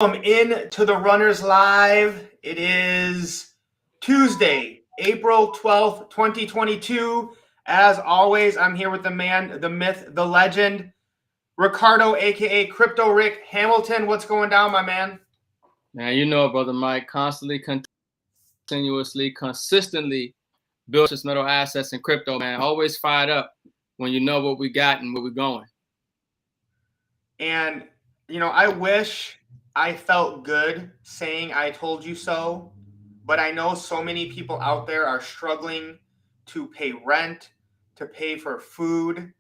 Welcome in to the Runners Live. It is Tuesday, April 12th, 2022. As always, I'm here with the man, the myth, the legend, Ricardo, aka Crypto Rick Hamilton. What's going down, my man? Now, you know, Brother Mike, constantly, continuously, consistently build his metal assets in crypto, man. Always fired up when you know what we got and where we're going. And, I wish I felt good saying I told you so, but I know so many people out there are struggling to pay rent, to pay for food.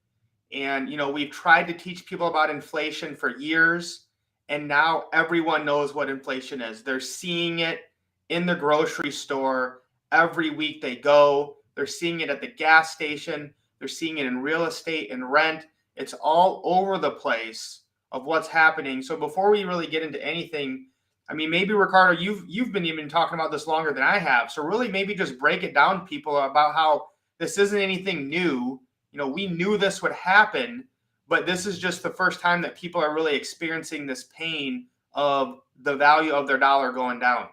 And, we've tried to teach people about inflation for years, and now everyone knows what inflation is. They're seeing it in the grocery store every week they go. They're seeing it at the gas station. They're seeing it in real estate and rent. It's all over the place of what's happening. So before we really get into anything, I mean, maybe Ricardo, you've been even talking about this longer than I have. So really maybe just break it down to people about how this isn't anything new. We knew this would happen, but this is just the first time that people are really experiencing this pain of the value of their dollar going down.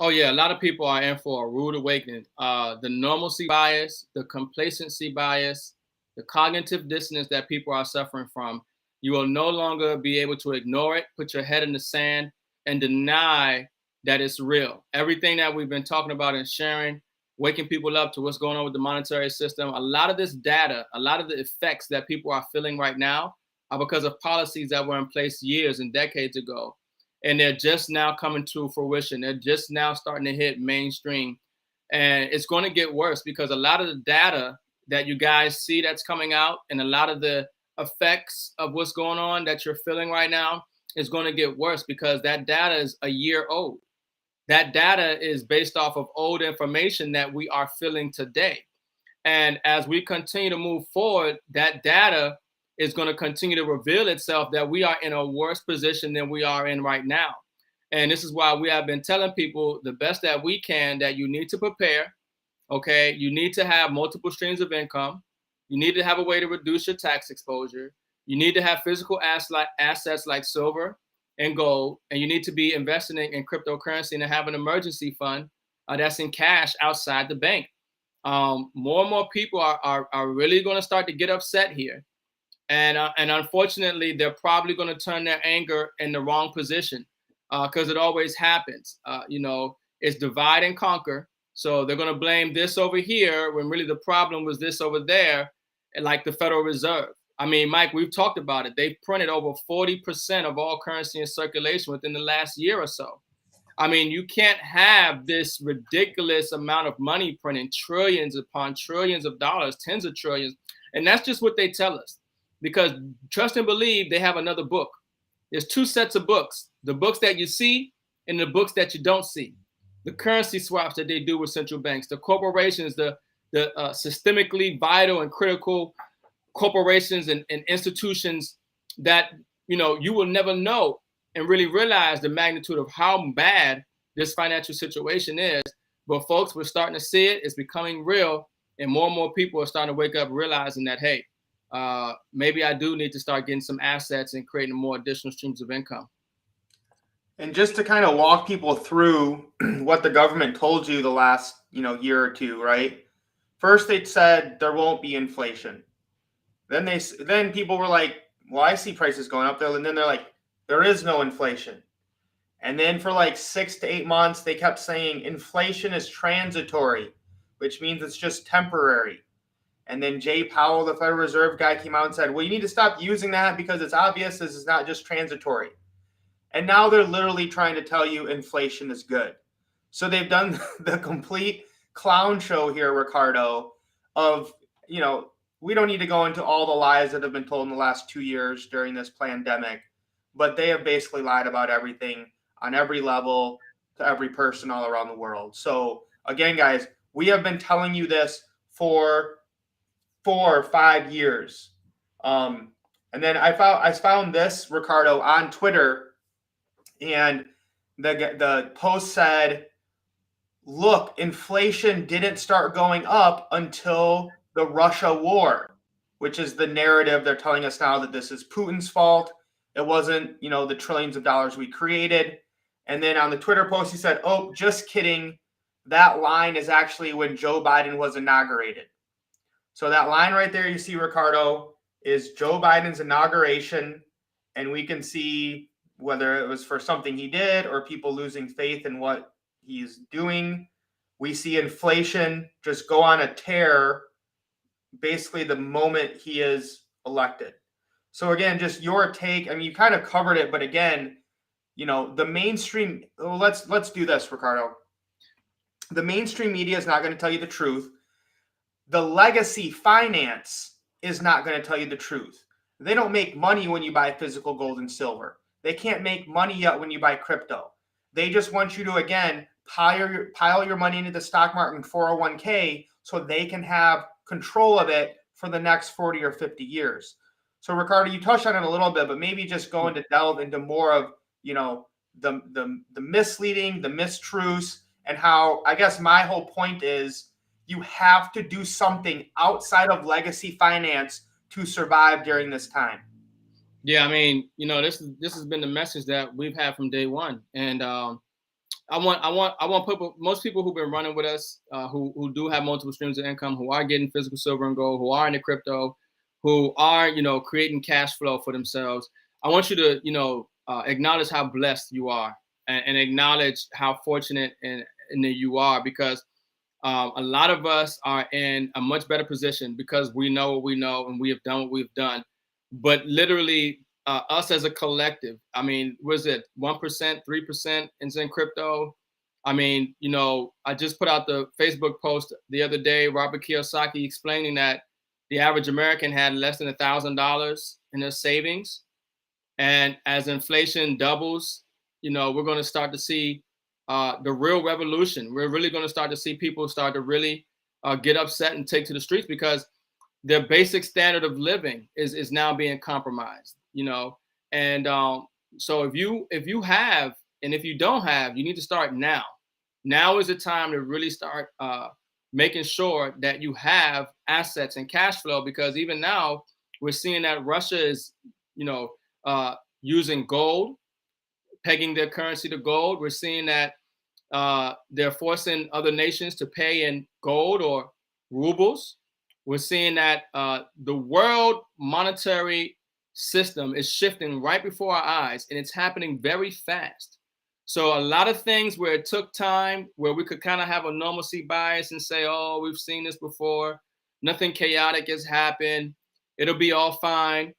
Oh, yeah. A lot of people are in for a rude awakening. The normalcy bias, the complacency bias, the cognitive dissonance that people are suffering from. You will no longer be able to ignore it, put your head in the sand, and deny that it's real. Everything that we've been talking about and sharing, waking people up to what's going on with the monetary system. A lot of this data, a lot of the effects that people are feeling right now are because of policies that were in place years and decades ago. And they're just now coming to fruition. They're just now starting to hit mainstream. And it's going to get worse because a lot of the data that you guys see that's coming out and a lot of the effects of what's going on that you're feeling right now is going to get worse because that data is a year old. That data is based off of old information that we are feeling today. And as we continue to move forward, that data is going to continue to reveal itself that we are in a worse position than we are in right now. And this is why we have been telling people the best that we can that you need to prepare. Okay. You need to have multiple streams of income. You need to have a way to reduce your tax exposure. You need to have physical assets like silver and gold, and you need to be investing in cryptocurrency and have an emergency fund that's in cash outside the bank. More and more people are really going to start to get upset here. And unfortunately, they're probably going to turn their anger in the wrong position because it always happens. It's divide and conquer. So they're going to blame this over here when really the problem was this over there, like the Federal Reserve. I mean, Mike, we've talked about it. They've printed over 40% of all currency in circulation within the last year or so. I mean, you can't have this ridiculous amount of money printing trillions upon trillions of dollars, tens of trillions. And that's just what they tell us. Because trust and believe, they have another book. There's two sets of books, the books that you see and the books that you don't see. The currency swaps that they do with central banks, the corporations, the systemically vital and critical corporations and institutions that, you will never know and really realize the magnitude of how bad this financial situation is. But folks, we're starting to see it. It's becoming real. And more people are starting to wake up realizing that, hey, maybe I do need to start getting some assets and creating more additional streams of income. And just to kind of walk people through what the government told you the last, year or two, right? First, they said there won't be inflation. Then people were like, well, I see prices going up there. And then they're like, there is no inflation. And then for like 6 to 8 months, they kept saying inflation is transitory, which means it's just temporary. And then Jay Powell, the Federal Reserve guy, came out and said, well, you need to stop using that because it's obvious this is not just transitory. And now they're literally trying to tell you inflation is good. So they've done the complete clown show here, Ricardo, of, we don't need to go into all the lies that have been told in the last 2 years during this pandemic, but they have basically lied about everything on every level to every person all around the world. So again, guys, we have been telling you this for 4 or 5 years. And then I found this, Ricardo, on Twitter, and the post said, look, inflation didn't start going up until the Russia war, which is the narrative they're telling us now that this is Putin's fault. It wasn't, the trillions of dollars we created. And then on the Twitter post, he said, oh, just kidding. That line is actually when Joe Biden was inaugurated. So that line right there you see, Ricardo, is Joe Biden's inauguration. And we can see whether it was for something he did or people losing faith in what he's doing. We see inflation just go on a tear basically the moment he is elected. So again, just your take. I mean, you kind of covered it, but again, the mainstream. Let's do this, Ricardo. The mainstream media is not going to tell you the truth. The legacy finance is not going to tell you the truth. They don't make money when you buy physical gold and silver. They can't make money yet when you buy crypto. They just want you to, again, pile your money into the stock market and 401k so they can have control of it for the next 40 or 50 years. So, Ricardo, you touched on it a little bit, but maybe just going to delve into more of, the misleading, the mistruths, and how, I guess my whole point is you have to do something outside of legacy finance to survive during this time. Yeah, I mean, this has been the message that we've had from day one, and I want people, most people who've been running with us, who do have multiple streams of income, who are getting physical silver and gold, who are in the crypto, who are creating cash flow for themselves. I want you to acknowledge how blessed you are, and acknowledge how fortunate and that you are, because a lot of us are in a much better position because we know what we know and we have done what we've done. But literally, us as a collective, I mean, was it 1%, 3% in crypto? I mean, I just put out the Facebook post the other day, Robert Kiyosaki explaining that the average American had less than $1,000 in their savings. And as inflation doubles, we're going to start to see the real revolution. We're really going to start to see people start to really get upset and take to the streets because their basic standard of living is now being compromised, and so if you have, and if you don't have, you need to start now. Now is the time to really start making sure that you have assets and cash flow, because even now we're seeing that Russia is, using gold, pegging their currency to gold. We're seeing that they're forcing other nations to pay in gold or rubles. We're seeing that the world monetary system is shifting right before our eyes, and it's happening very fast. So a lot of things where it took time, where we could kind of have a normalcy bias and say, oh, we've seen this before, nothing chaotic has happened, it'll be all fine.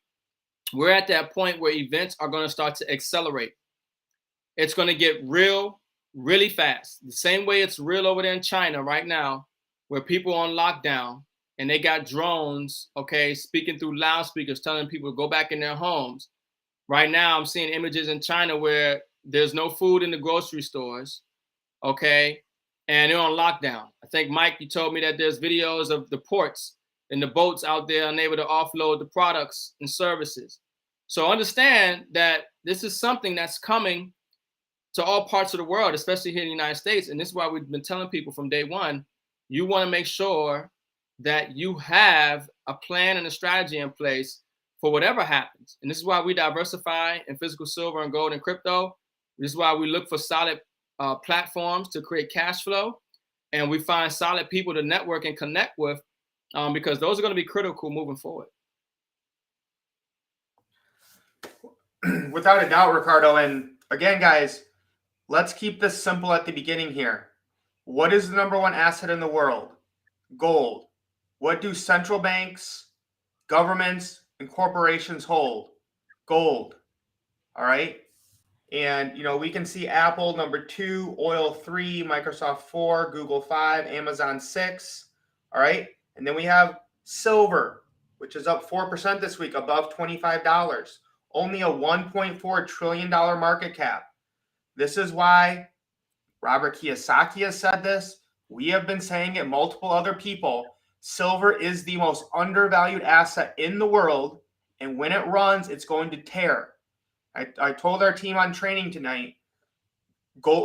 We're at that point where events are going to start to accelerate. It's going to get real really fast. The same way it's real over there in China right now, where people are on lockdown and they got drones, speaking through loudspeakers, telling people to go back in their homes. Right now, I'm seeing images in China where there's no food in the grocery stores, and they're on lockdown. I think, Mike, you told me that there's videos of the ports and the boats out there unable to offload the products and services. So understand that this is something that's coming to all parts of the world, especially here in the United States. And this is why we've been telling people from day one, you want to make sure that you have a plan and a strategy in place for whatever happens. And this is why we diversify in physical silver and gold and crypto. This is why we look for solid platforms to create cash flow. And we find solid people to network and connect with, because those are going to be critical moving forward. Without a doubt, Ricardo. And again, guys, let's keep this simple at the beginning here. What is the number one asset in the world? Gold. What do central banks, governments, and corporations hold? Gold. All right. And, we can see Apple number 2, oil 3, Microsoft 4, Google 5, Amazon 6. All right. And then we have silver, which is up 4% this week, above $25. Only a $1.4 trillion market cap. This is why Robert Kiyosaki has said this. We have been saying it, multiple other people. Silver is the most undervalued asset in the world. And when it runs, it's going to tear. I told our team on training tonight,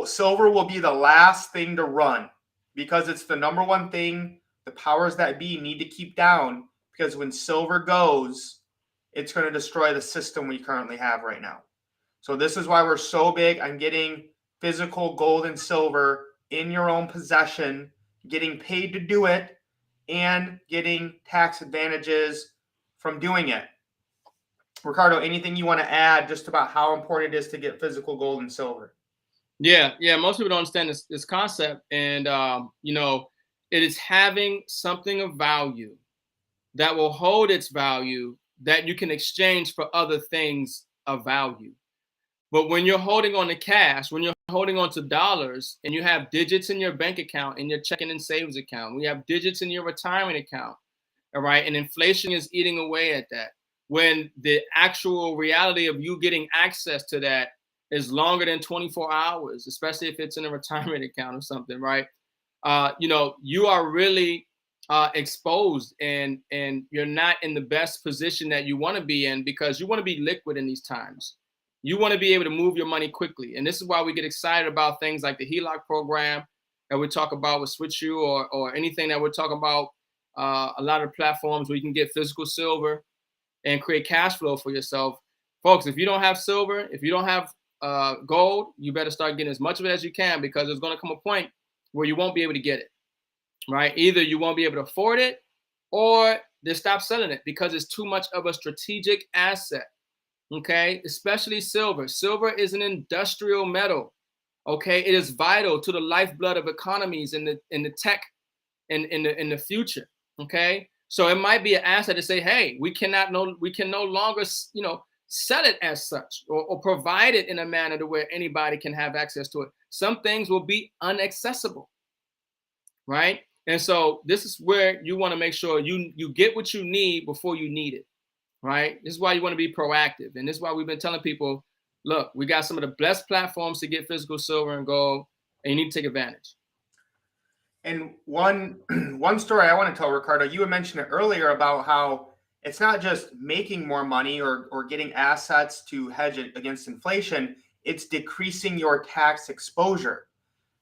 silver will be the last thing to run because it's the number one thing the powers that be need to keep down, because when silver goes, it's going to destroy the system we currently have right now. So this is why we're so big on getting physical gold and silver in your own possession, getting paid to do it, and getting tax advantages from doing it. Ricardo, anything you want to add just about how important it is to get physical gold and silver? Yeah, yeah. Most people don't understand this concept, and it is having something of value that will hold its value that you can exchange for other things of value. But when you're holding on to cash, when you're holding on to dollars, and you have digits in your bank account, in your checking and savings account, we have digits in your retirement account, all right, and inflation is eating away at that. When the actual reality of you getting access to that is longer than 24 hours, especially if it's in a retirement account or something, right? You are really exposed, and you're not in the best position that you want to be in, because you want to be liquid in these times. You want to be able to move your money quickly. And this is why we get excited about things like the HELOC program that we talk about with Switch You, or anything that we're talking about, a lot of platforms where you can get physical silver and create cash flow for yourself. Folks, if you don't have silver, if you don't have gold, you better start getting as much of it as you can, because there's going to come a point where you won't be able to get it, right? Either you won't be able to afford it, or they stop selling it because it's too much of a strategic asset. Okay, especially silver. Silver is an industrial metal. Okay, it is vital to the lifeblood of economies in the tech and in the future. Okay, so it might be an asset to say, hey, we can no longer sell it as such, or provide it in a manner to where anybody can have access to it. Some things will be inaccessible, right? And so this is where you want to make sure you get what you need before you need it. Right? This is why you want to be proactive. And this is why we've been telling people, look, we got some of the best platforms to get physical silver and gold, and you need to take advantage. And one story I want to tell, Ricardo, you had mentioned it earlier about how it's not just making more money or getting assets to hedge it against inflation, it's decreasing your tax exposure.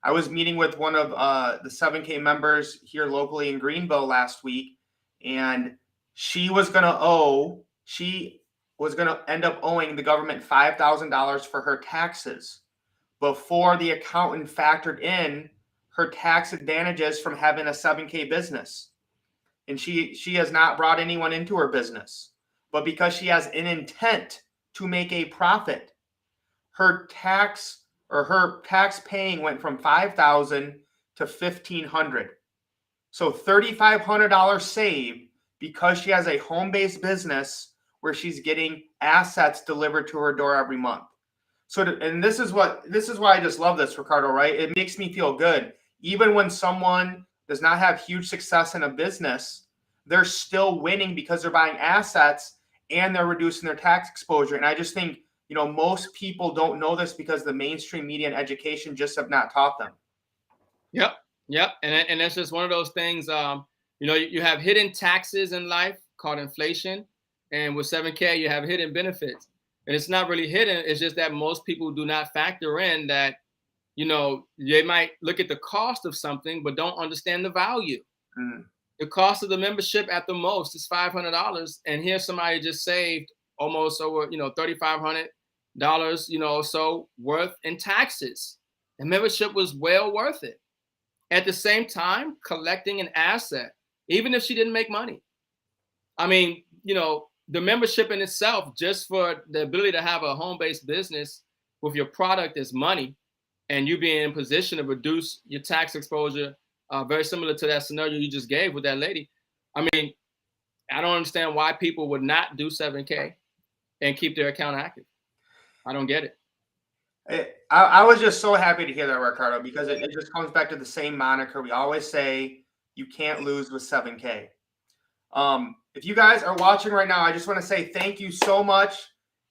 I was meeting with one of the 7K members here locally in Greenville last week, and she was going to end up owing the government $5,000 for her taxes before the accountant factored in her tax advantages from having a 7K business. And she has not brought anyone into her business. But because she has an intent to make a profit, her tax paying went from $5,000 to $1,500. So $3,500 saved, because she has a home-based business where she's getting assets delivered to her door every month. And this is why I just love this, Ricardo, right? It makes me feel good. Even when someone does not have huge success in a business, they're still winning because they're buying assets and they're reducing their tax exposure. And I just think, most people don't know this because the mainstream media and education just have not taught them. Yep. And that's just one of those things. You have hidden taxes in life called inflation. And with 7K, you have hidden benefits. And it's not really hidden. It's just that most people do not factor in that, they might look at the cost of something, but don't understand the value. The cost of the membership at the most is $500. And here somebody just saved almost over, $3,500, so worth in taxes. And membership was well worth it. At the same time, collecting an asset, even if she didn't make money. I mean, the membership in itself, just for the ability to have a home-based business with your product as money, and you being in position to reduce your tax exposure, very similar to that scenario you just gave with that lady. I mean, I don't understand why people would not do 7K and keep their account active. I don't get it. I was just so happy to hear that, Ricardo, because it just comes back to the same moniker we always say: you can't lose with 7K. If you guys are watching right now, I just want to say thank you so much.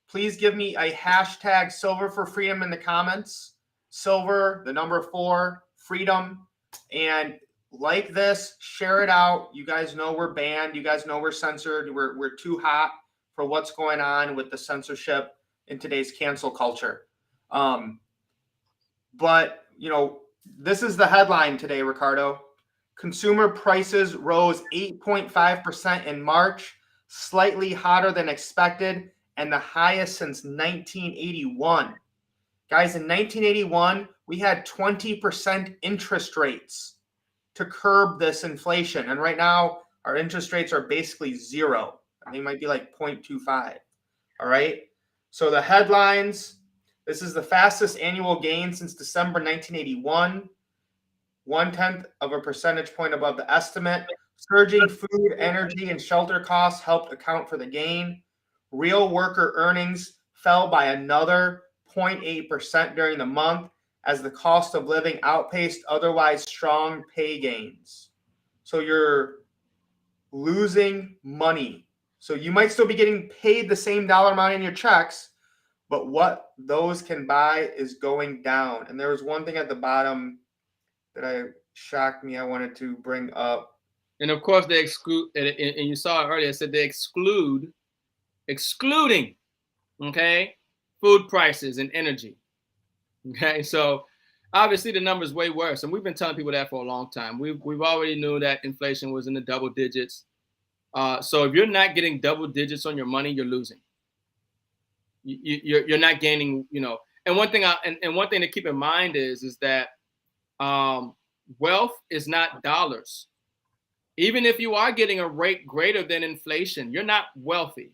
Please give me a hashtag Silver for Freedom in the comments. Silver, the number 4, freedom. And like this, share it out. You guys know we're banned. You guys know we're censored. We're too hot for what's going on with the censorship in today's cancel culture. But, this is the headline today, Ricardo. Consumer prices rose 8.5% in March, slightly hotter than expected, and the highest since 1981. Guys, in 1981, we had 20% interest rates to curb this inflation. And right now, our interest rates are basically zero. They might be like 0.25. All right. So the headlines, this is the fastest annual gain since December 1981, 1/10 of a percentage point above the estimate. Surging food, energy, and shelter costs helped account for the gain. Real worker earnings fell by another 0.8% during the month as the cost of living outpaced otherwise strong pay gains. So you're losing money. So you might still be getting paid the same dollar amount in your checks, but what those can buy is going down. And there was one thing at the bottom that shocked me I wanted to bring up. And of course, they exclude, and you saw it earlier, it said they excluding, okay, food prices and energy. Okay, so obviously the number is way worse, and we've been telling people that for a long time. We've already knew that inflation was in the double digits. So if you're not getting double digits on your money, you're losing. You're not gaining, you know. And one thing one thing to keep in mind is that wealth is not dollars. Even if you are getting a rate greater than inflation, you're not wealthy.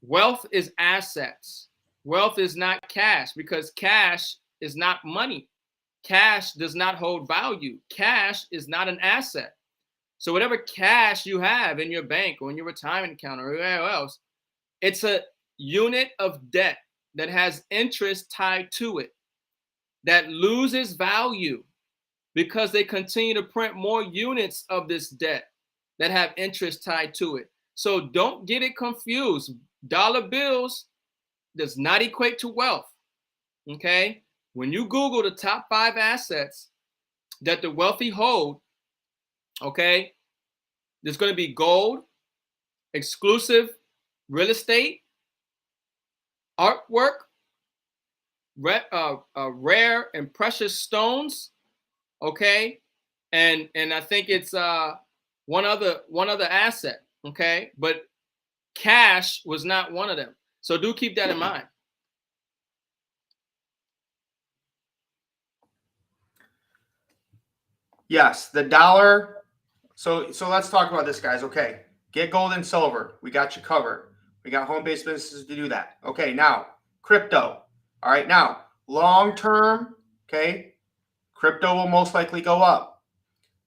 Wealth is assets. Wealth is not cash, because cash is not money. Cash does not hold value. Cash is not an asset. So whatever cash you have in your bank or in your retirement account or wherever else, it's a unit of debt that has interest tied to it that loses value because they continue to print more units of this debt that have interest tied to it. So don't get it confused. Dollar bills does not equate to wealth. Okay? When you Google the top 5 assets that the wealthy hold, okay, there's going to be gold, exclusive real estate, artwork, rare and precious stones, okay, and I think it's one other asset, okay, but cash was not one of them. So do keep that in mind. Yes, the dollar. So let's talk about this, guys. Okay, get gold and silver. We got you covered. We got home-based businesses to do that. Okay, now crypto. All right, now long term. Okay, crypto will most likely go up.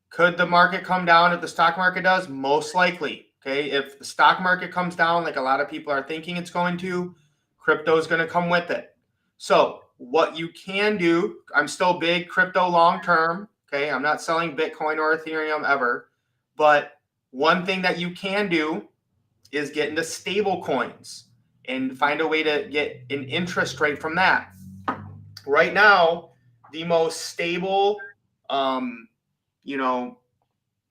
Could the market come down if the stock market does? Most likely. Okay, if the stock market comes down, like a lot of people are thinking it's going to, crypto is going to come with it. So what you can do, I'm still big crypto long term. Okay, I'm not selling Bitcoin or Ethereum ever, but one thing that you can do is get into stable coins and find a way to get an interest rate from that. Right now, the most stable,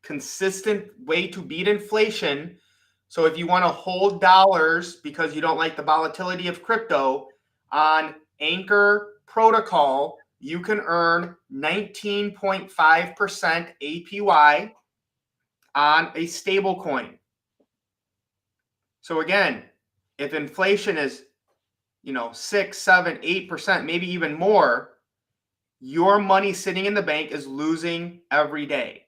consistent way to beat inflation. So if you want to hold dollars because you don't like the volatility of crypto, on Anchor Protocol, you can earn 19.5% APY on a stable coin. So again, if inflation is 6, 7, 8%, maybe even more, your money sitting in the bank is losing every day.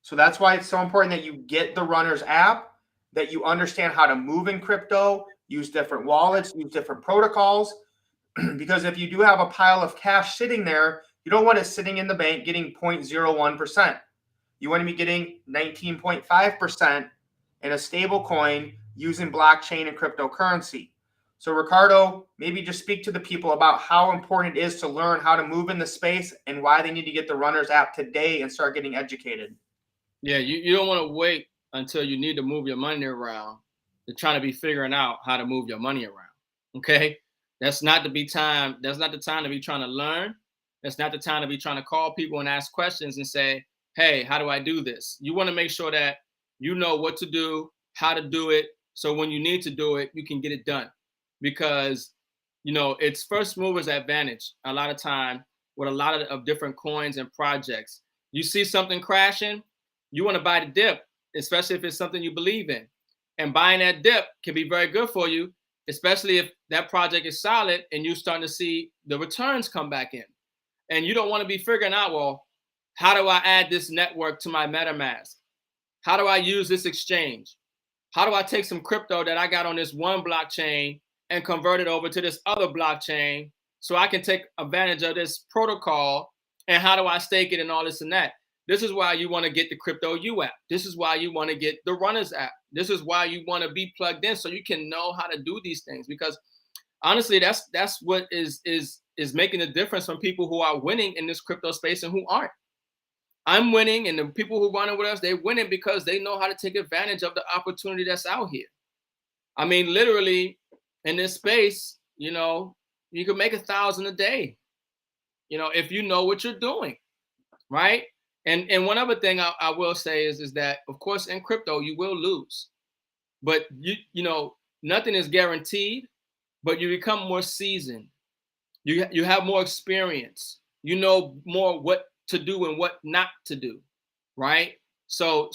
So that's why it's so important that you get the Runners app, that you understand how to move in crypto, use different wallets, use different protocols. Because if you do have a pile of cash sitting there, you don't want it sitting in the bank getting 0.01%. You want to be getting 19.5% in a stable coin using blockchain and cryptocurrency. So Ricardo, maybe just speak to the people about how important it is to learn how to move in the space and why they need to get the Runners app today and start getting educated. Yeah, you don't want to wait until you need to move your money around to try to be figuring out how to move your money around. Okay? That's not the time to be trying to learn. That's not the time to be trying to call people and ask questions and say, hey, how do I do this? You want to make sure that you know what to do, how to do it, so when you need to do it, you can get it done. Because, it's first movers advantage a lot of time with a lot of different coins and projects. You see something crashing, you want to buy the dip, especially if it's something you believe in. And buying that dip can be very good for you, especially if that project is solid and you're starting to see the returns come back in. And you don't want to be figuring out, well, how do I add this network to my MetaMask? How do I use this exchange? How do I take some crypto that I got on this one blockchain and convert it over to this other blockchain so I can take advantage of this protocol? And how do I stake it and all this and that? This is why you want to get the Crypto U app. This is why you want to get the Runners app. This is why you want to be plugged in so you can know how to do these things. Because honestly, that's what is making the difference from people who are winning in this crypto space and who aren't. I'm winning, and the people who run it with us, they're winning because they know how to take advantage of the opportunity that's out here. I mean, literally, in this space, you know, you can make 1,000 a day, you know, if you know what you're doing, right? And one other thing I will say is that, of course, in crypto, you will lose. But, you know, nothing is guaranteed, but you become more seasoned. You have more experience. You know more what to do and what not to do, right? So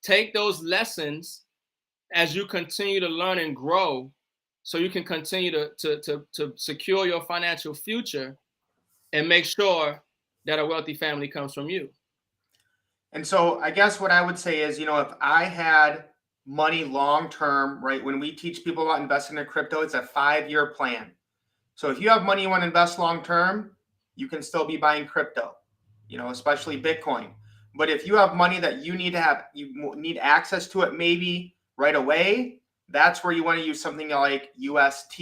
take those lessons as you continue to learn and grow, so you can continue to secure your financial future and make sure that a wealthy family comes from you. And so I guess what I would say is, you know, if I had money long term, right? When we teach people about investing in crypto, it's a 5-year plan. So if you have money you want to invest long term, you can still be buying crypto, you know, especially Bitcoin. But if you have money that you need access to it maybe right away, that's where you want to use something like UST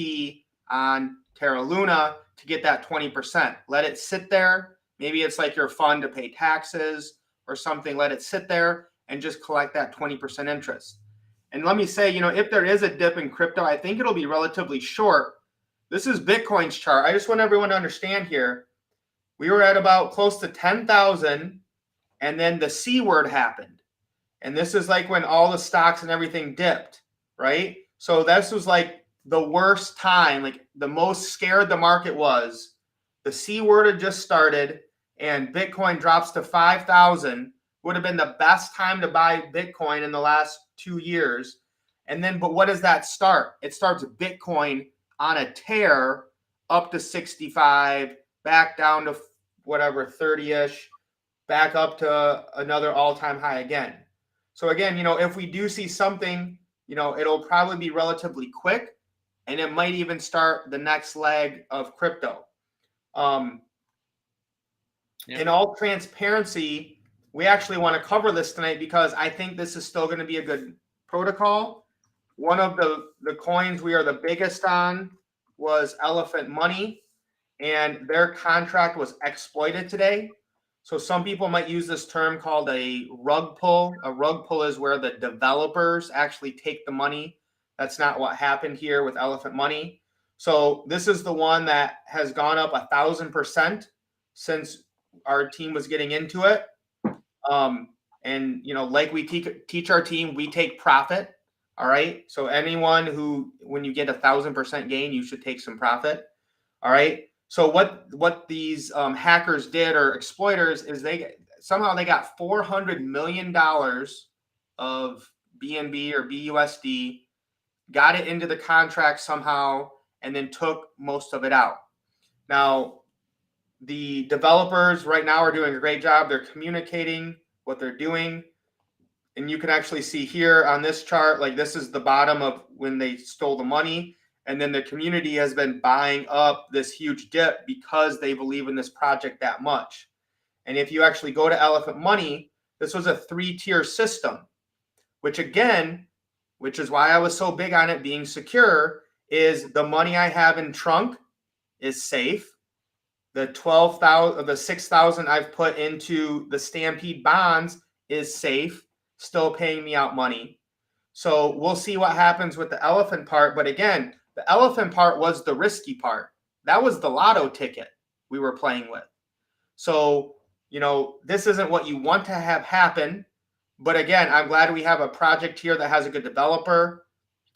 on Terra Luna to get that 20%. Let it sit there. Maybe it's like your fund to pay taxes or something. Let it sit there and just collect that 20% interest. And let me say, you know, if there is a dip in crypto, I think it'll be relatively short. This is Bitcoin's chart. I just want everyone to understand here. We were at about close to 10,000, and then the C word happened. And this is like when all the stocks and everything dipped, right? So this was like the worst time, like the most scared the market was. The C word had just started, and Bitcoin drops to 5,000. Would have been the best time to buy Bitcoin in the last 2 years. And then, but what does that start? It starts Bitcoin on a tear up to 65, back down to whatever, 30-ish, back up to another all-time high again. So again, you know, if we do see something, you know, it'll probably be relatively quick, and it might even start the next leg of crypto. In all transparency, we actually want to cover this tonight because I think this is still going to be a good protocol. One of the coins we are the biggest on was Elephant Money, and their contract was exploited today. So some people might use this term called a rug pull. A rug pull is where the developers actually take the money. That's not what happened here with Elephant Money. So this is the one that has gone up 1,000% since our team was getting into it. And, you know, like we teach our team, we take profit. All right. So anyone who, when you get 1,000% gain, you should take some profit. All right. So what these hackers did, or exploiters, is they got $400 million of BNB or BUSD, got it into the contract somehow, and then took most of it out. Now, the developers right now are doing a great job. They're communicating what they're doing. And you can actually see here on this chart, like this is the bottom of when they stole the money. And then the community has been buying up this huge dip because they believe in this project that much. And if you actually go to Elephant Money, this was a 3-tier system, which is why I was so big on it being secure, is the money I have in trunk is safe. The 12,000, the 6,000 I've put into the Stampede bonds is safe, still paying me out money. So we'll see what happens with the elephant part. But again, the elephant part was the risky part. That was the lotto ticket we were playing with. So, you know, this isn't what you want to have happen. But again, I'm glad we have a project here that has a good developer,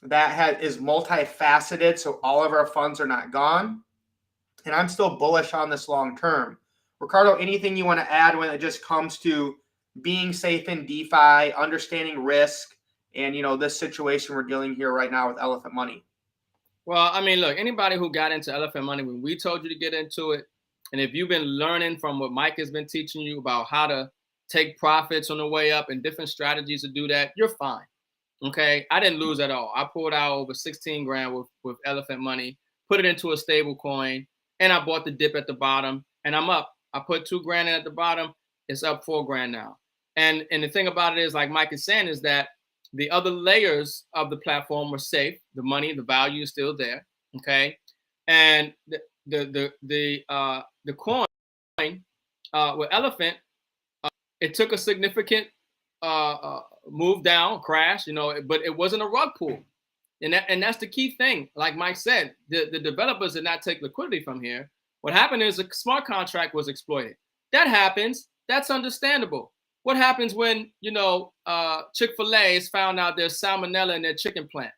that is multifaceted, so all of our funds are not gone. And I'm still bullish on this long term. Ricardo, anything you want to add when it just comes to being safe in DeFi, understanding risk, and this situation we're dealing here right now with elephant money? Well, I mean, look, anybody who got into elephant money when we told you to get into it, and if you've been learning from what Mike has been teaching you about how to take profits on the way up and different strategies to do that, you're fine. Okay, I didn't lose at all. I pulled out over 16 grand with elephant money, put it into a stable coin, and I bought the dip at the bottom, and I'm up. I put 2 grand in at the bottom. It's up 4 grand now. And the thing about it is, like Mike is saying, is that the other layers of the platform were safe. The money, the value is still there. Okay, and the coin with elephant, it took a significant move down, crash, but it wasn't a rug pull. And that's the key thing. Like Mike said, the developers did not take liquidity from here. What happened is a smart contract was exploited. That happens. That's understandable. What happens when, Chick-fil-A is found out there's salmonella in their chicken plant?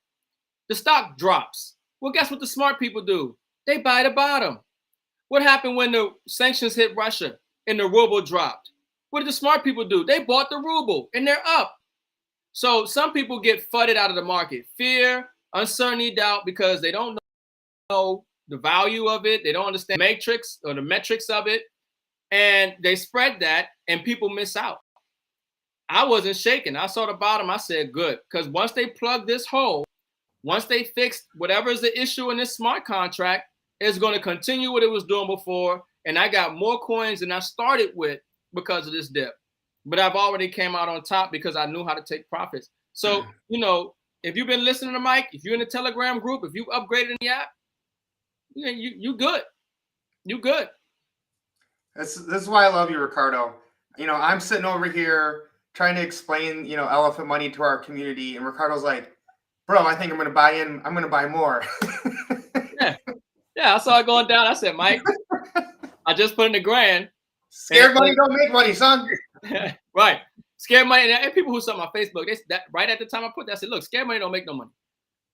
The stock drops. Well, guess what the smart people do? They buy the bottom. What happened when the sanctions hit Russia and the ruble dropped? What did the smart people do? They bought the ruble and they're up. So some people get fudded out of the market. Fear, uncertainty, doubt, because they don't know the value of it. They don't understand the matrix or the metrics of it. And they spread that and people miss out. I wasn't shaking. I saw the bottom. I said, good. Because once they plug this hole, once they fixed whatever is the issue in this smart contract, it's going to continue what it was doing before. And I got more coins than I started with because of this dip. But I've already came out on top because I knew how to take profits. So, if you've been listening to Mike, if you're in the Telegram group, if you've upgraded in the app, you good. You good. This is why I love you, Ricardo. I'm sitting over here trying to explain, elephant money to our community, and Ricardo's like, bro, I think I'm going to buy in. I'm going to buy more. Yeah, I saw it going down. I said, Mike, I just put in $1 grand. Scared money don't make money, son. Right. Scared money. And people who saw my Facebook, that right at the time I put that, I said, look, scared money don't make no money.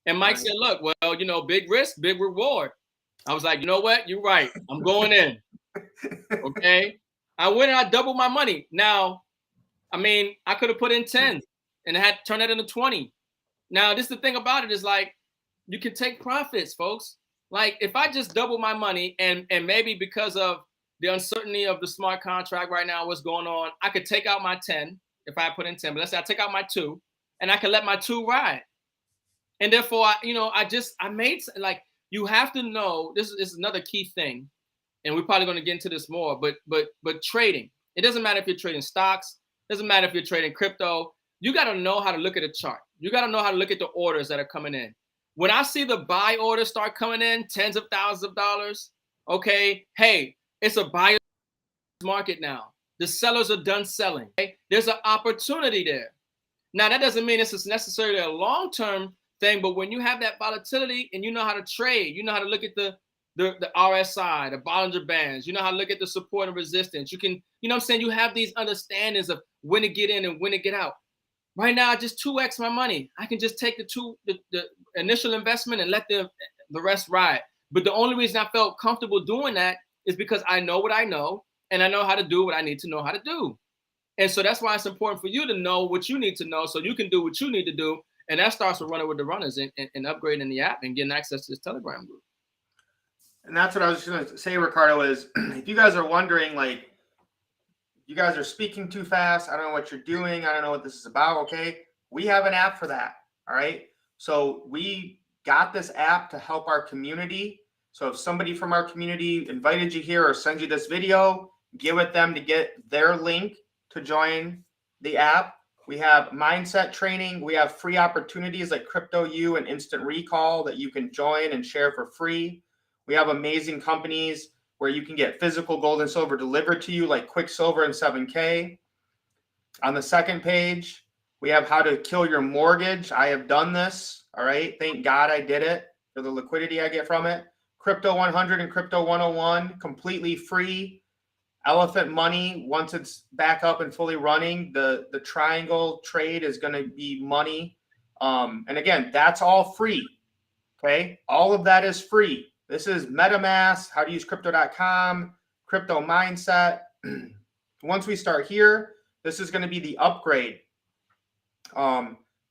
And Mike said, look, well, big risk, big reward. I was like, you know what? You're right. I'm going in. Okay. I went and I doubled my money. Now, I mean, I could have put in 10 and had turned that into 20. Now, this is the thing about it is like, you can take profits, folks. Like if I just double my money and maybe because of the uncertainty of the smart contract right now, what's going on, I could take out my 10 if I put in 10, but let's say I take out my 2 and I can let my 2 ride. And therefore, I made, like, you have to know, this is another key thing. And we're probably going to get into this more, but trading, it doesn't matter if you're trading stocks, doesn't matter if you're trading crypto, you got to know how to look at a chart. You got to know how to look at the orders that are coming in. When I see the buy orders start coming in, tens of thousands of dollars, okay, hey, it's a buyer's market now. The sellers are done selling. Okay? There's an opportunity there. Now, that doesn't mean it's necessarily a long-term thing, but when you have that volatility and you know how to trade, you know how to look at the RSI, the Bollinger Bands, you know how to look at the support and resistance. You can, you have these understandings of when to get in and when to get out. Right now, I just 2x my money. I can just take the initial investment and let the rest ride. But the only reason I felt comfortable doing that is because I know what I know and I know how to do what I need to know how to do. And so that's why it's important for you to know what you need to know so you can do what you need to do. And that starts with running with the runners and upgrading the app and getting access to this Telegram group. And that's what I was just going to say, Ricardo, is if you guys are wondering, like, you guys are speaking too fast, I don't know what you're doing, I don't know what this is about, okay? We have an app for that, all right? So we got this app to help our community. So if somebody from our community invited you here or sends you this video, get with them to get their link to join the app. We have mindset training. We have free opportunities like Crypto U and Instant Recall that you can join and share for free. We have amazing companies where you can get physical gold and silver delivered to you like Quicksilver and 7K. On the second page, we have how to kill your mortgage. I have done this, all right? Thank God I did it for the liquidity I get from it. Crypto 100 and Crypto 101, completely free. Elephant money, once it's back up and fully running, the triangle trade is going to be money. And again, that's all free, okay? All of that is free. This is MetaMask, how to use crypto.com, crypto mindset. Once we start here, this is going to be the upgrade.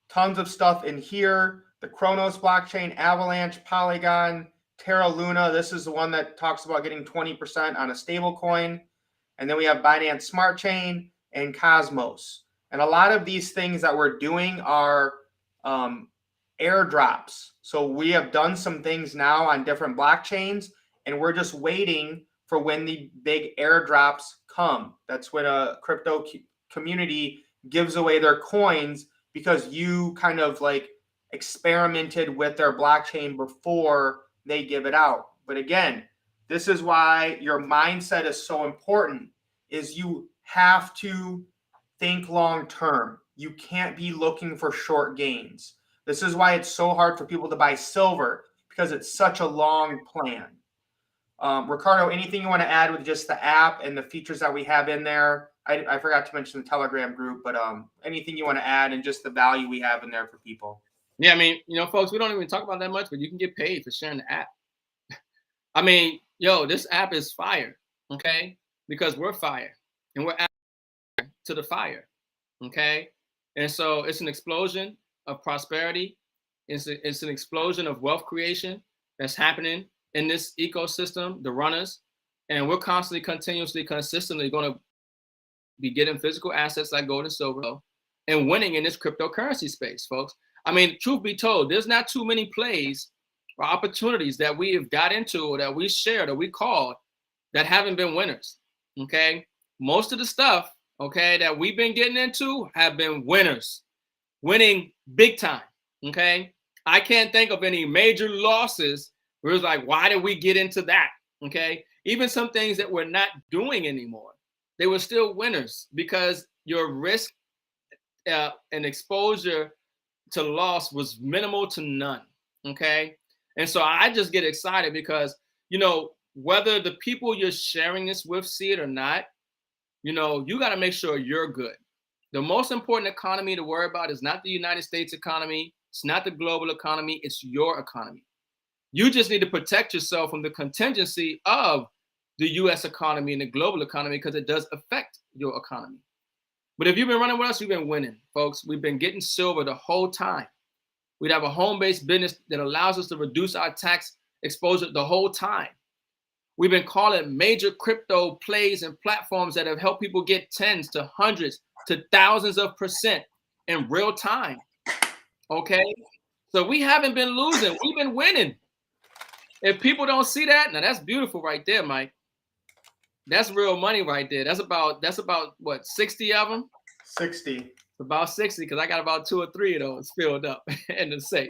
tons of stuff in here. The Kronos blockchain, Avalanche, Polygon, Terra Luna. This is the one that talks about getting 20% on a stable coin. And then we have Binance Smart Chain and Cosmos. And a lot of these things that we're doing are airdrops. So we have done some things now on different blockchains, and we're just waiting for when the big airdrops come. That's when a crypto community gives away their coins because you kind of like experimented with their blockchain before they give it out. But again, this is why your mindset is so important, is you have to think long term. You can't be looking for short gains. This is why it's so hard for people to buy silver, because it's such a long plan. Ricardo, anything you want to add with just the app and the features that we have in there? I forgot to mention the Telegram group, but anything you want to add and just the value we have in there for people? Yeah, I mean, folks, we don't even talk about that much, but you can get paid for sharing the app. I mean, this app is fire, okay? Because we're fire, and we're adding to the fire, okay? And so it's an explosion of prosperity. It's an explosion of wealth creation that's happening in this ecosystem, the runners, and we're constantly, continuously, consistently going to be getting physical assets like gold and silver and winning in this cryptocurrency space, folks. I mean, truth be told, there's not too many plays or opportunities that we have got into or that we shared or we called that haven't been winners, okay? Most of the stuff, okay, that we've been getting into have been winners, winning big time, okay? I can't think of any major losses where it's like, why did we get into that, okay? Even some things that we're not doing anymore, they were still winners because your risk and exposure to loss was minimal to none, okay? And so I just get excited because, whether the people you're sharing this with see it or not, you got to make sure you're good. The most important economy to worry about is not the United States economy. It's not the global economy. It's your economy. You just need to protect yourself from the contingency of the US economy and the global economy because it does affect your economy. But if you've been running with us, you've been winning, folks. We've been getting silver the whole time. We'd have a home-based business that allows us to reduce our tax exposure the whole time. We've been calling major crypto plays and platforms that have helped people get tens to hundreds to thousands of % in real time. Okay? So we haven't been losing. We've been winning. If people don't see that, now that's beautiful right there, Mike. That's real money right there. That's about what, 60 of them? 60. It's about 60 because I got about 2 or 3 of those filled up in the safe.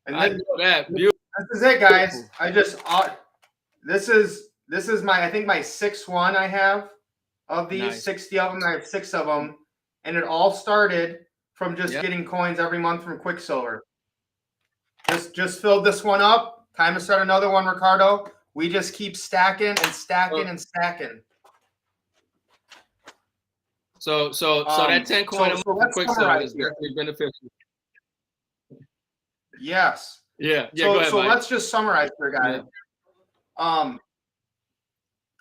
And I know that. Beautiful. This is it, guys. This is my, I think my 6th one I have of these. Nice. 60 of them. I have 6 of them, and it all started from just getting coins every month from Quicksilver. Just filled this one up. Time to start another one, Ricardo. We just keep stacking and stacking and stacking. So that 10 coin a Quicksilver is very beneficial. Yes. Yeah. So, go ahead, Mike. Let's just summarize here, guys. Yeah.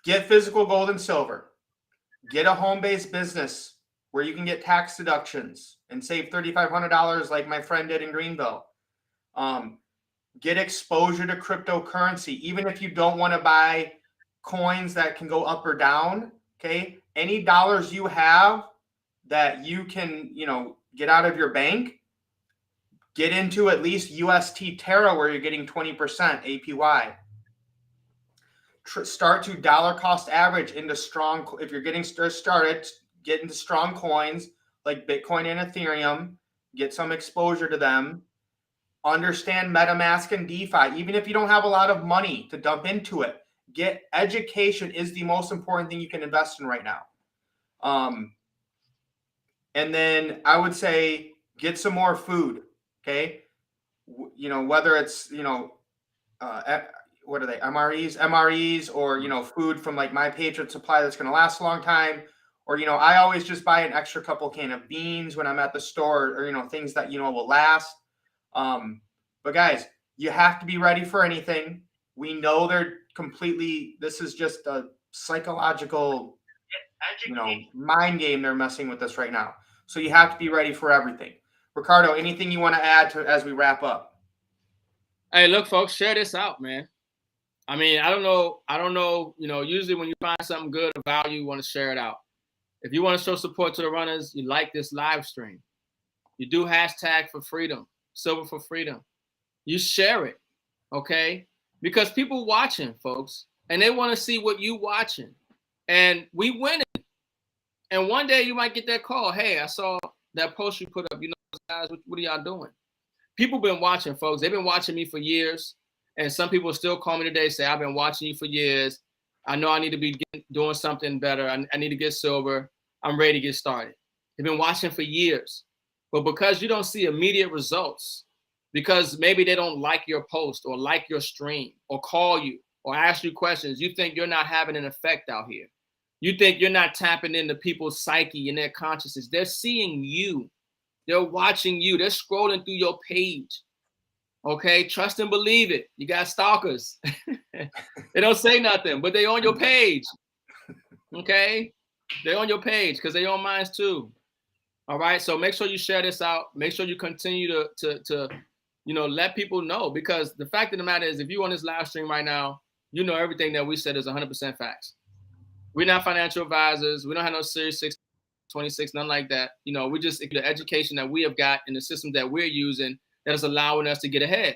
Get physical gold and silver. Get a home-based business where you can get tax deductions and save $3,500 like my friend did in Greenville. Get exposure to cryptocurrency, even if you don't want to buy coins that can go up or down. Okay, any dollars you have that you can, get out of your bank, get into at least UST Terra where you're getting 20% APY. Start to dollar cost average into strong. If you're getting started, get into strong coins like Bitcoin and Ethereum. Get some exposure to them. Understand MetaMask and DeFi. Even if you don't have a lot of money to dump into it, get education is the most important thing you can invest in right now. And then I would say get some more food. Okay, whether it's what are they, MREs, or food from like My Patriot Supply that's going to last a long time, or I always just buy an extra couple can of beans when I'm at the store, or things that will last. But guys, you have to be ready for anything. We know this is just a psychological, mind game they're messing with us right now. So you have to be ready for everything. Ricardo, anything you want to add to as we wrap up? Hey, look, folks, share this out, man. I mean, I don't know, usually when you find something good of value, you want to share it out. If you want to show support to the runners, you like this live stream. You do hashtag for freedom, silver for freedom. You share it, okay? Because people watching, folks, and they want to see what you watching. And we winning. And one day you might get that call. Hey, I saw that post you put up. Guys, what are y'all doing? People been watching, folks. They've been watching me for years. And some people still call me today, say, I've been watching you for years. I know I need to be doing something better. I need to get sober. I'm ready to get started. They've been watching for years. But because you don't see immediate results, because maybe they don't like your post or like your stream or call you or ask you questions, you think you're not having an effect out here. You think you're not tapping into people's psyche and their consciousness. They're seeing you. They're watching you. They're scrolling through your page. Okay, trust and believe it. You got stalkers. They don't say nothing, but they on your page. Okay, they're on your page because they on mine too. All right, so make sure you share this out. Make sure you continue to let people know, because the fact of the matter is, if you're on this live stream right now, you know everything that we said is 100% facts. We're not financial advisors. We don't have no Series 626, nothing like that. We just the education that we have got in the system that we're using that is allowing us to get ahead.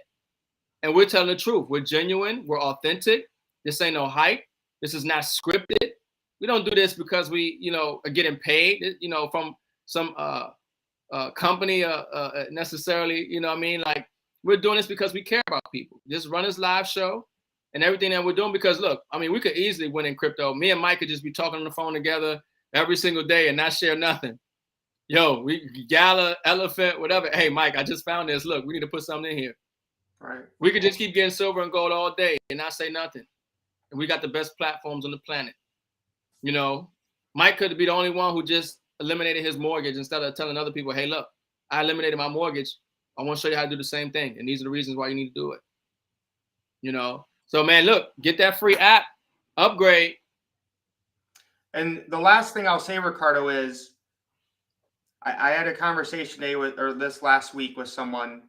And we're telling the truth. We're genuine. We're authentic. This ain't no hype. This is not scripted. We don't do this because we, are getting paid, from some company necessarily. You know what I mean? Like, we're doing this because we care about people. Just run this live show and everything that we're doing. Because look, I mean, we could easily win in crypto. Me and Mike could just be talking on the phone together every single day and not share nothing. Yo, we gala, elephant, whatever. Hey, Mike, I just found this. Look, we need to put something in here. Right. We could just keep getting silver and gold all day and not say nothing. And we got the best platforms on the planet. Mike could be the only one who just eliminated his mortgage instead of telling other people, hey, look, I eliminated my mortgage. I want to show you how to do the same thing. And these are the reasons why you need to do it. So, man, look, get that free app, upgrade. And the last thing I'll say, Ricardo, is I had a conversation this last week with someone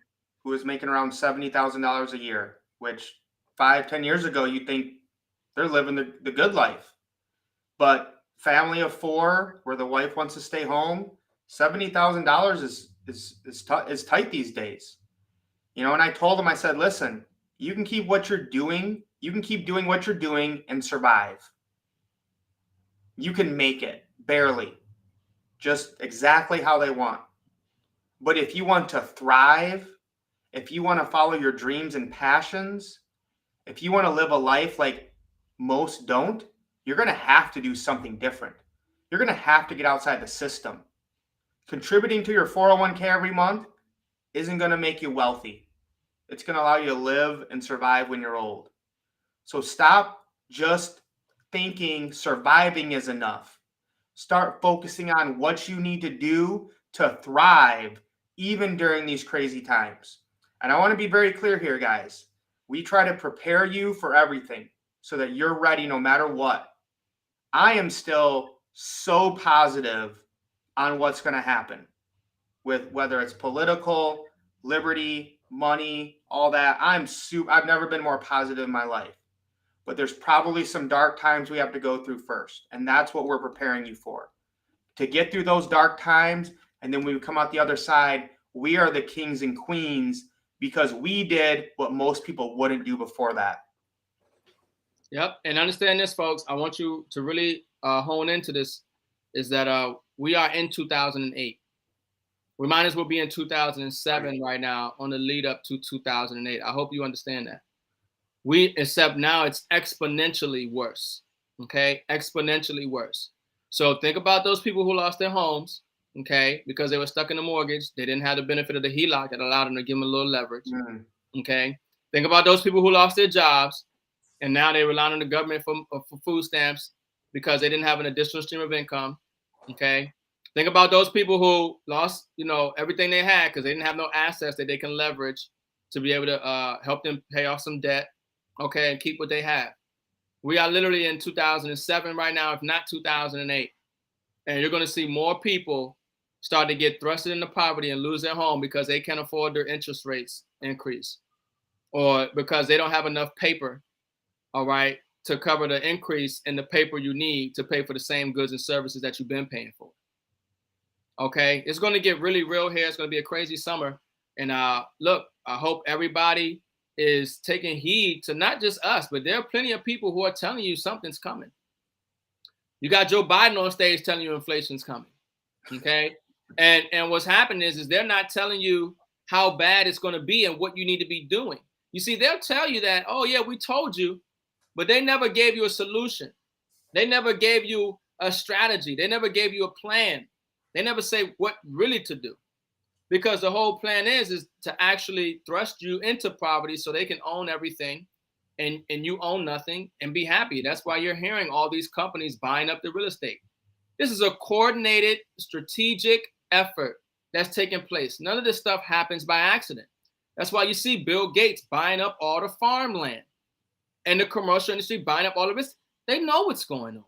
who was making around $70,000 a year, which 5-10 years ago, you think they're living the good life. But family of 4, where the wife wants to stay home, $70,000 is tight these days. And I told him, I said, listen, you can keep what you're doing. You can keep doing what you're doing and survive. You can make it, barely. Just exactly how they want. But if you want to thrive, if you want to follow your dreams and passions, if you want to live a life like most don't, you're going to have to do something different. You're going to have to get outside the system. Contributing to your 401k every month isn't going to make you wealthy. It's going to allow you to live and survive when you're old. So stop just thinking surviving is enough. Start focusing on what you need to do to thrive, even during these crazy times. And I want to be very clear here, guys. We try to prepare you for everything so that you're ready no matter what. I am still so positive on what's going to happen with whether it's political, liberty, money, all that. I've never been more positive in my life. But there's probably some dark times we have to go through first. And that's what we're preparing you for. To get through those dark times, and then when we come out the other side, we are the kings and queens because we did what most people wouldn't do before that. Yep. And understand this, folks. I want you to really hone into this, is that we are in 2008. We might as well be in 2007 right now on the lead up to 2008. I hope you understand that. Except now it's exponentially worse. Okay, exponentially worse. So think about those people who lost their homes, okay, because they were stuck in the mortgage. They didn't have the benefit of the HELOC that allowed them to give them a little leverage. Okay, think about those people who lost their jobs and now they rely on the government for food stamps because they didn't have an additional stream of income. Okay, think about those people who lost, everything they had because they didn't have no assets that they can leverage to be able to help them pay off some debt. Okay, and keep what they have. We are literally in 2007 right now, if not 2008. And you're going to see more people start to get thrusted into poverty and lose their home because they can't afford their interest rates increase, or because they don't have enough paper, all right, to cover the increase in the paper you need to pay for the same goods and services that you've been paying for. Okay, it's going to get really real here. It's going to be a crazy summer. And look, I hope everybody is taking heed to not just us, but there are plenty of people who are telling you something's coming. You got Joe Biden on stage telling you inflation's coming. Okay, and what's happening is they're not telling you how bad it's going to be and what you need to be doing. You see, they'll tell you that, oh yeah, we told you, but they never gave you a solution. They never gave you a strategy. They never gave you a plan. They never say what really to do, because the whole plan is to actually thrust you into poverty so they can own everything and you own nothing and be happy. That's why you're hearing all these companies buying up the real estate. This is a coordinated, strategic effort that's taking place. None of this stuff happens by accident. That's why you see Bill Gates buying up all the farmland and the commercial industry buying up all of this. They know what's going on.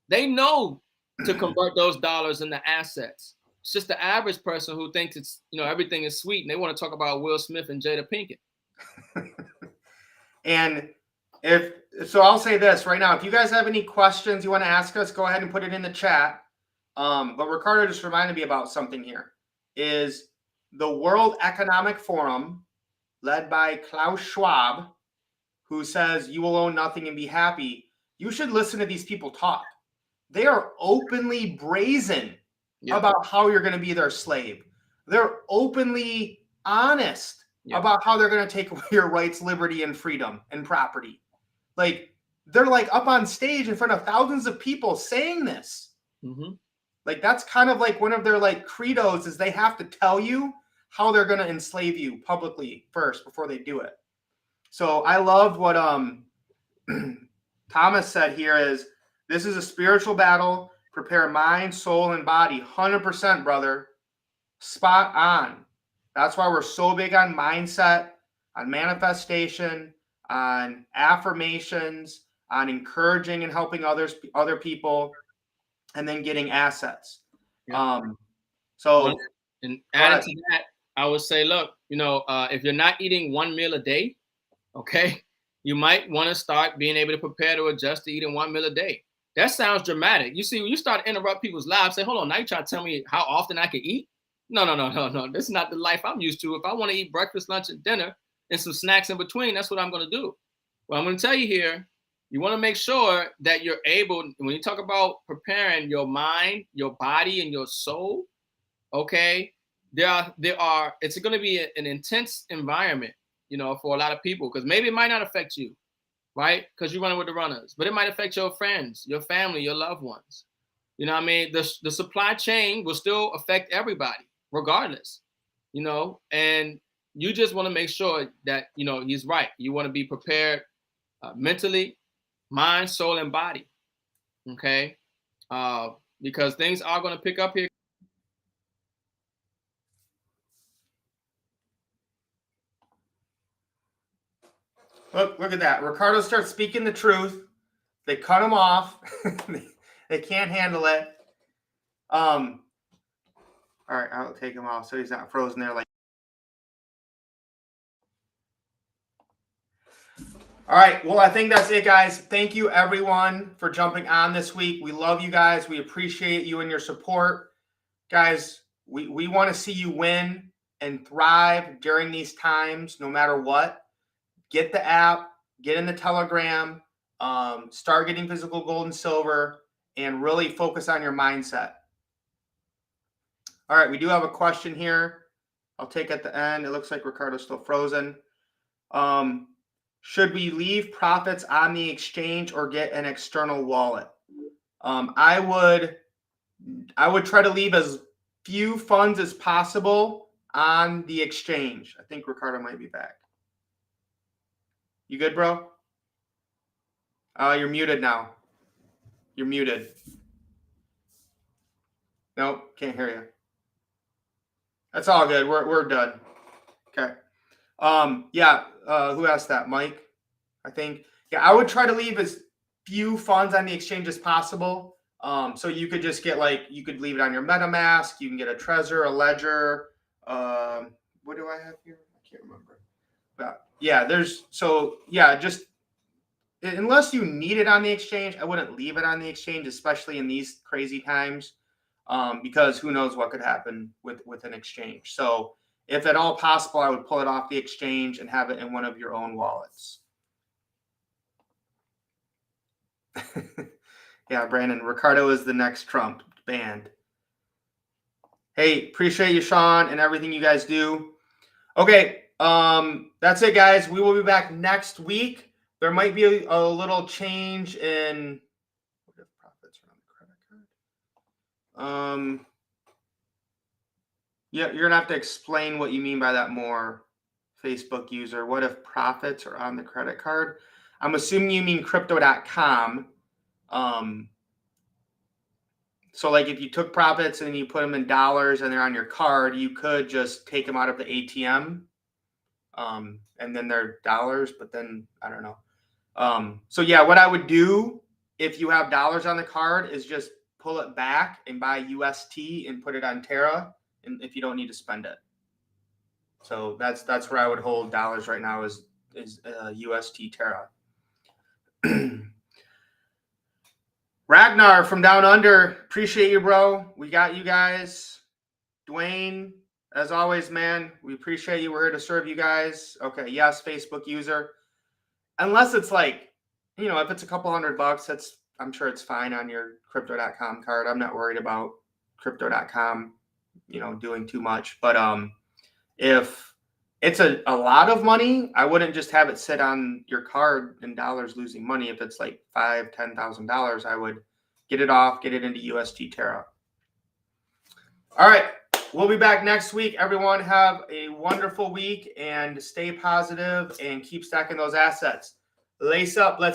They know to convert those dollars into assets. It's just the average person who thinks it's, everything is sweet and they want to talk about Will Smith and Jada Pinkett. And so I'll say this right now, if you guys have any questions you want to ask us, go ahead and put it in the chat. But Ricardo just reminded me about something here, is the World Economic Forum, led by Klaus Schwab, who says you will own nothing and be happy. You should listen to these people talk. They are openly brazen about how you're going to be their slave. They're openly honest about how they're going to take away your rights, liberty, and freedom and property. Like, they're like up on stage in front of thousands of people saying this. Mm-hmm. Like, that's kind of like one of their like credos, is they have to tell you how they're going to enslave you publicly first before they do it. So I loved what Thomas said here is, this is a spiritual battle. Prepare mind, soul, and body. 100%, brother. Spot on. That's why we're so big on mindset, on manifestation, on affirmations, on encouraging and helping other people, and then getting assets. Yeah. And added to that, I would say, look, if you're not eating one meal a day, okay, you might want to start being able to prepare to adjust to eating one meal a day. That sounds dramatic. You see, when you start to interrupt people's lives, say, hold on, now you try to tell me how often I can eat? No. This is not the life I'm used to. If I want to eat breakfast, lunch, and dinner, and some snacks in between, that's what I'm going to do. Well, I'm going to tell you here, you want to make sure that you're able, when you talk about preparing your mind, your body, and your soul, okay, it's going to be an intense environment, for a lot of people, because maybe it might not affect you, right? Because you're running with the runners, but it might affect your friends, your family, your loved ones. You know what I mean? The supply chain will still affect everybody, regardless, and you just want to make sure that, he's right. You want to be prepared mentally, mind, soul, and body, okay? Because things are going to pick up here. Look at that. Ricardo starts speaking the truth. They cut him off. They can't handle it. All right, I'll take him off so he's not frozen there. All right, well, I think that's it, guys. Thank you, everyone, for jumping on this week. We love you guys. We appreciate you and your support. Guys, we want to see you win and thrive during these times, no matter what. Get the app, get in the Telegram, start getting physical gold and silver, and really focus on your mindset. All right, we do have a question here. I'll take at the end. It looks like Ricardo's still frozen. Should we leave profits on the exchange or get an external wallet? I would try to leave as few funds as possible on the exchange. I think Ricardo might be back. You good, bro? You're muted now. You're muted. Nope, can't hear you. That's all good. We're done. Okay. Who asked that? Mike, I think. Yeah, I would try to leave as few funds on the exchange as possible. So you could just get like, you could leave it on your MetaMask. You can get a Trezor, a Ledger. What do I have here? I can't remember. But yeah, just unless you need it on the exchange, I wouldn't leave it on the exchange, especially in these crazy times, because who knows what could happen with an exchange. So if at all possible, I would pull it off the exchange and have it in one of your own wallets. Yeah, Brandon, Ricardo is the next Trump, banned. Hey, appreciate you, Sean, and everything you guys do. Okay, that's it, guys. We will be back next week. There might be a little change in what if profits are on the credit card. Yeah, you're gonna have to explain what you mean by that more, Facebook user. What if profits are on the credit card? I'm assuming you mean crypto.com. So like if you took profits and you put them in dollars and they're on your card, you could just take them out of the ATM. And then they're dollars, but then I don't know. So yeah, what I would do if you have dollars on the card is just pull it back and buy UST and put it on Terra, and if you don't need to spend it. So that's where I would hold dollars right now is UST Terra. Ragnar from down under, appreciate you, bro. We got you guys. Dwayne, as always, man, we appreciate you. We're here to serve you guys. Okay, yes, Facebook user. Unless it's like, if it's a couple $100, I'm sure it's fine on your crypto.com card. I'm not worried about crypto.com, doing too much. But if it's a lot of money, I wouldn't just have it sit on your card in dollars losing money. If it's like $5,000, $10,000, I would get it off, get it into UST Terra. All right. We'll be back next week. Everyone have a wonderful week and stay positive and keep stacking those assets. Lace up. Let's